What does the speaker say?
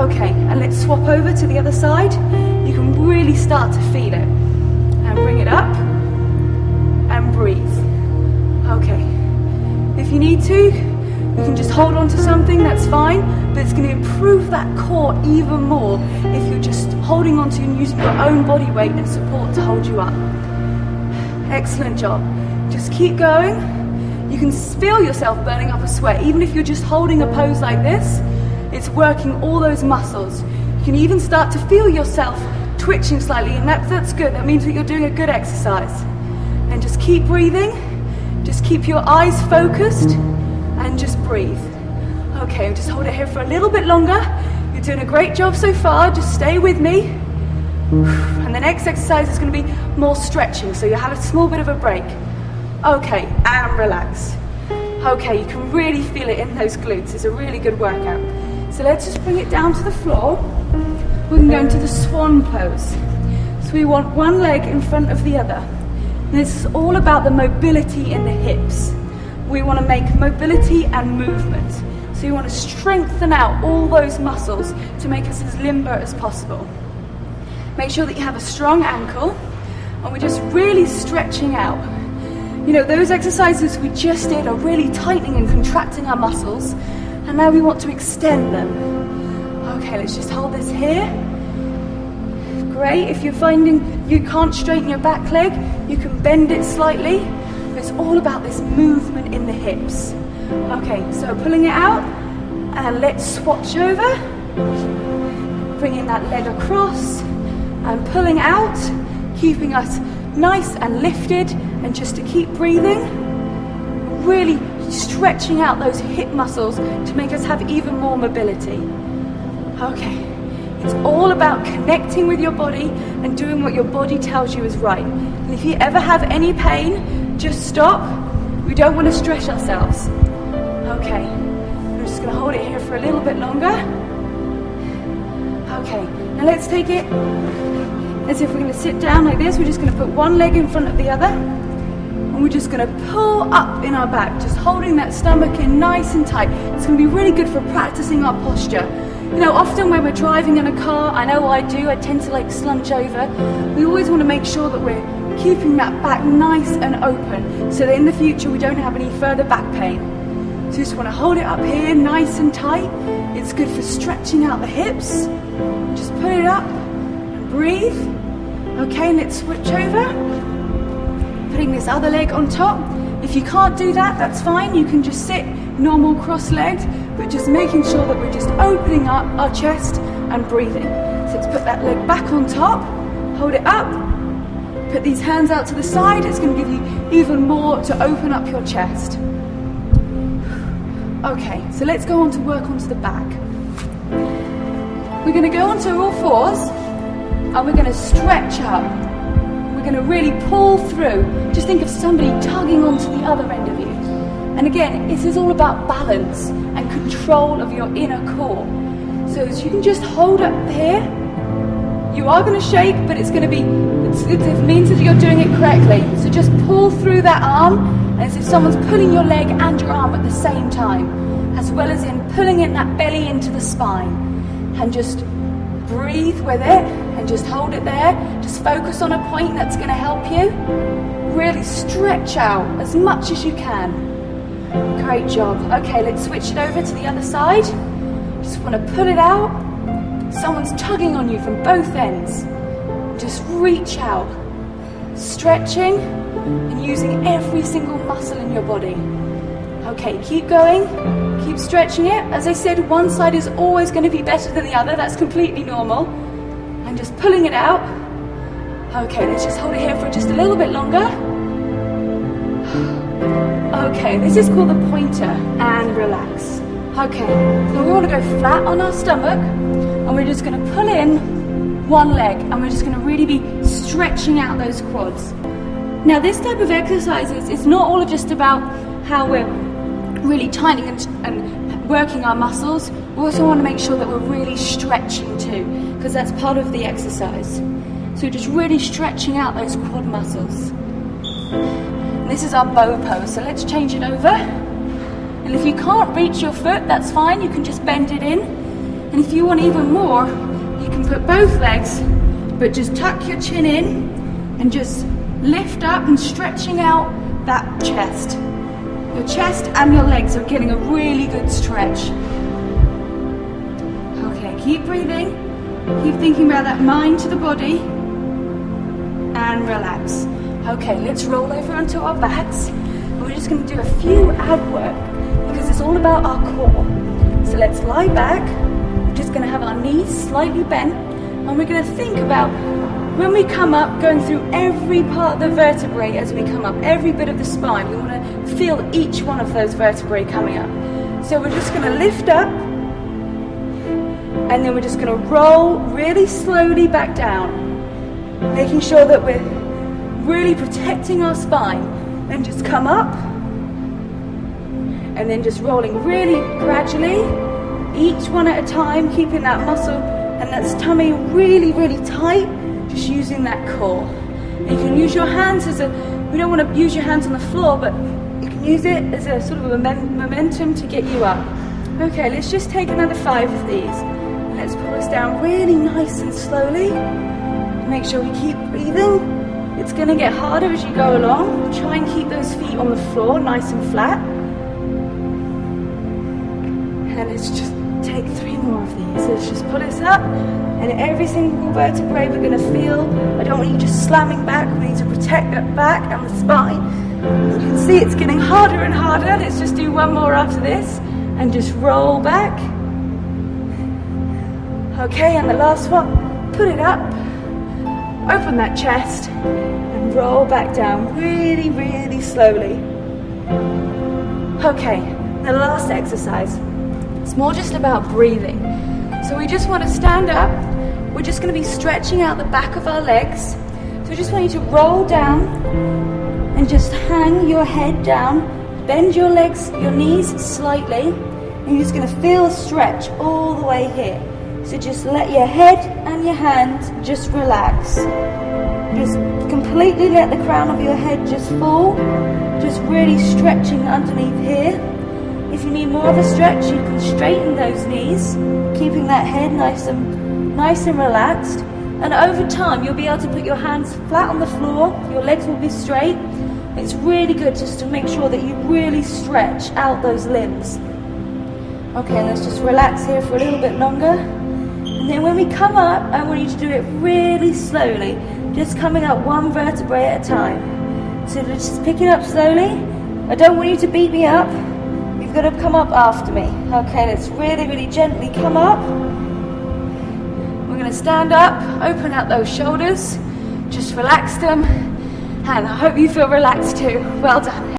Okay, and let's swap over to the other side. You can really start to feel it. And bring it up and breathe. Okay, if you need to, you can just hold on to something, that's fine, but it's going to improve that core even more if you're just holding on to and using your own body weight and support to hold you up. Excellent job. Just keep going. You can feel yourself burning up a sweat, even if you're just holding a pose like this. It's working all those muscles. You can even start to feel yourself twitching slightly, and that's good. That means that you're doing a good exercise. And just keep breathing. Just keep your eyes focused and just breathe. Okay, just hold it here for a little bit longer. You're doing a great job so far. Just stay with me. And the next exercise is going to be more stretching, so you have a small bit of a break. Okay, and relax. Okay, you can really feel it in those glutes. It's a really good workout. So let's just bring it down to the floor. We can go into the swan pose. So we want one leg in front of the other. And this is all about the mobility in the hips. We want to make mobility and movement. So you want to strengthen out all those muscles to make us as limber as possible. Make sure that you have a strong ankle, and we're just really stretching out. You know, those exercises we just did are really tightening and contracting our muscles, and now we want to extend them. Okay, let's just hold this here. Great. If you're finding you can't straighten your back leg, you can bend it slightly. It's all about this movement in the hips. Okay, so pulling it out, and let's swatch over. Bringing that leg across, and pulling out, keeping us nice and lifted, and just to keep breathing, really stretching out those hip muscles to make us have even more mobility. Okay, it's all about connecting with your body and doing what your body tells you is right. And if you ever have any pain, just stop. We don't want to stretch ourselves. Okay, I'm just going to hold it here for a little bit longer. Okay, now let's take it as if we're going to sit down like this. We're just going to put one leg in front of the other, and we're just going to pull up in our back, just holding that stomach in nice and tight. It's going to be really good for practicing our posture. You know, often when we're driving in a car, I know I do, I tend to like slunch over. We always want to make sure that we're keeping that back nice and open, so that in the future we don't have any further back pain. So you just want to hold it up here nice and tight. It's good for stretching out the hips. Just put it up and breathe. Okay, let's switch over. Putting this other leg on top. If you can't do that, that's fine. You can just sit normal cross-legged, but just making sure that we're just opening up our chest and breathing. So let's put that leg back on top, hold it up, put these hands out to the side. It's going to give you even more to open up your chest. Okay, so let's go on to work onto the back. We're going to go onto all fours, and we're going to stretch up. We're going to really pull through. Just think of somebody tugging onto the other end of you. And again, this is all about balance and control of your inner core. So as you can just hold up here, you are going to shake, but it's going to be, it means that you're doing it correctly. So just pull through that arm, as if someone's pulling your leg and your arm at the same time, as well as in pulling in that belly into the spine. And just breathe with it, and just hold it there. Just focus on a point that's going to help you. Really stretch out as much as you can. Great job. Okay, let's switch it over to the other side. Just want to pull it out. Someone's tugging on you from both ends. Just reach out. Stretching and using every single muscle in your body. Okay, keep going. Keep stretching it. As I said, one side is always going to be better than the other. That's completely normal. And just pulling it out. Okay, let's just hold it here for just a little bit longer. Okay, this is called the pointer, and relax. Okay, so we want to go flat on our stomach, and we're just going to pull in one leg, and we're just going to really be stretching out those quads. Now this type of exercises, it's not all just about how we're really tightening and working our muscles. We also want to make sure that we're really stretching too, because that's part of the exercise. So just really stretching out those quad muscles. This is our bow pose, so let's change it over. And if you can't reach your foot, that's fine. You can just bend it in. And if you want even more, you can put both legs, but just tuck your chin in and just lift up and stretching out that chest. Your chest and your legs are getting a really good stretch. Okay, keep breathing. Keep thinking about that mind to the body. And relax. Okay, let's roll over onto our backs. We're just going to do a few ab work because it's all about our core. So let's lie back. We're just going to have our knees slightly bent. And we're going to think about when we come up, going through every part of the vertebrae as we come up, every bit of the spine. We want to feel each one of those vertebrae coming up. So we're just going to lift up, and then we're just going to roll really slowly back down, making sure that we're really protecting our spine. Then just come up, and then just rolling really gradually, each one at a time, keeping that muscle and that tummy really, really tight. Just using that core. And you can use your hands as we don't want to use your hands on the floor, but you can use it as a sort of a momentum to get you up. Okay, let's just take another 5 of these. Let's pull this down really nice and slowly. Make sure we keep breathing. It's going to get harder as you go along. Try and keep those feet on the floor nice and flat. And let's just take 3 more of these. Let's just pull this up. And every single vertebrae we're going to feel. I don't want you just slamming back. We need to protect that back and the spine. You can see it's getting harder and harder. Let's just do 1 more after this. And just roll back. Okay, and the last one. Put it up. Open that chest. And roll back down really, really slowly. Okay, the last exercise. It's more just about breathing. So we just want to stand up. We're just going to be stretching out the back of our legs. So I just want you to roll down and just hang your head down. Bend your legs, your knees slightly. And you're just going to feel a stretch all the way here. So just let your head and your hands just relax. Just completely let the crown of your head just fall. Just really stretching underneath here. If you need more of a stretch, you can straighten those knees, keeping that head nice and relaxed. And over time, you'll be able to put your hands flat on the floor. Your legs will be straight. It's really good just to make sure that you really stretch out those limbs. Okay, let's just relax here for a little bit longer. And then when we come up, I want you to do it really slowly, just coming up 1 vertebrae at a time. So just pick it up slowly. I don't want you to beat me up. You've got to come up after me. Okay, let's really, really gently come up. We're going to stand up, open out those shoulders, just relax them, and I hope you feel relaxed too. Well done.